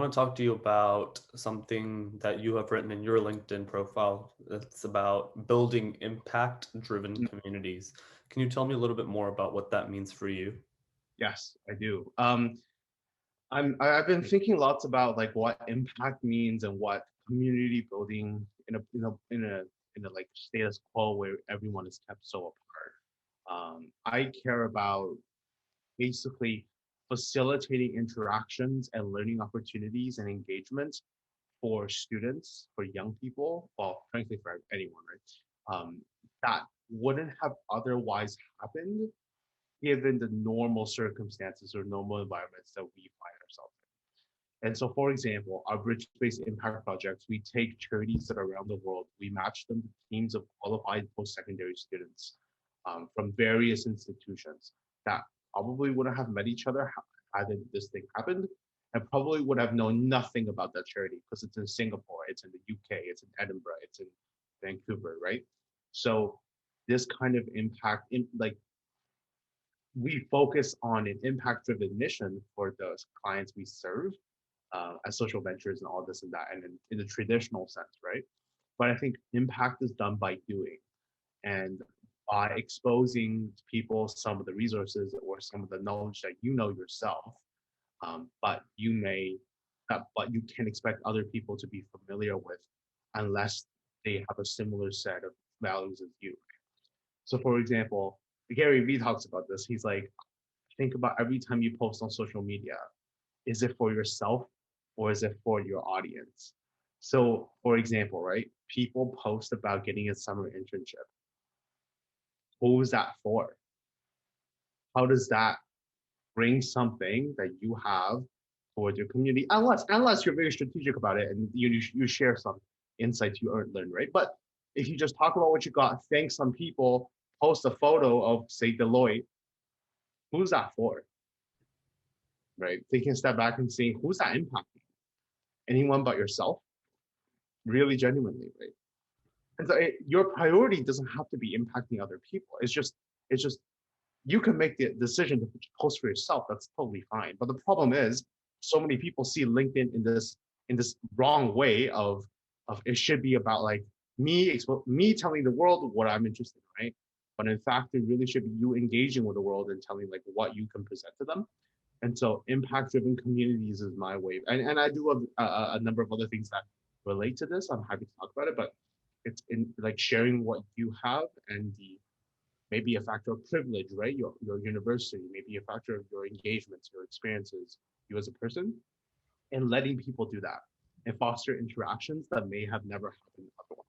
want to talk to you about something that you have written in your LinkedIn profile. It's about building impact-driven Mm, communities. Can you tell me a little bit more about what that means for you? Yes, I do. I've been thinking lots about like what impact means and what community building in a like status quo where everyone is kept so apart. I care about basically facilitating interactions and learning opportunities and engagements for students, for young people, well, frankly, for anyone, right? That wouldn't have otherwise happened given the normal circumstances or normal environments that we find ourselves in. And so, for example, our Bridgespace impact projects, we take charities that are around the world, we match them to teams of qualified post-secondary students from various institutions that probably wouldn't have met each other had this thing happened, and probably would have known nothing about that charity because it's in Singapore, it's in the UK, it's in Edinburgh, it's in Vancouver, right? So this kind of impact in like we focus on an impact driven mission for those clients we serve as social ventures and all this and that, and in the traditional sense, right? But I think impact is done by doing and by exposing people some of the resources or some of the knowledge that you know yourself, but but you can expect other people to be familiar with unless they have a similar set of values as you. So, for example, Gary Vee talks about this. He's like, think about every time you post on social media, is it for yourself or is it for your audience? So, for example, right, people post about getting a summer internship. Who is that for? How does that bring something that you have towards your community? Unless you're very strategic about it and you share some insights you learned, right? But if you just talk about what you got, thank some people, post a photo of say Deloitte, who's that for? Right? Taking a step back and seeing who's that impacting? Anyone but yourself? Really genuinely, right? And so your priority doesn't have to be impacting other people. It's just you can make the decision to post for yourself. That's totally fine. But the problem is, so many people see LinkedIn in this wrong way of it should be about like me telling the world what I'm interested in, right? But in fact, it really should be you engaging with the world and telling like what you can present to them. And so impact driven communities is my way. And I do have a number of other things that relate to this. I'm happy to talk about it, but it's in like sharing what you have and the maybe a factor of privilege, right? Your university, maybe a factor of your engagements, your experiences, you as a person, and letting people do that and foster interactions that may have never happened otherwise.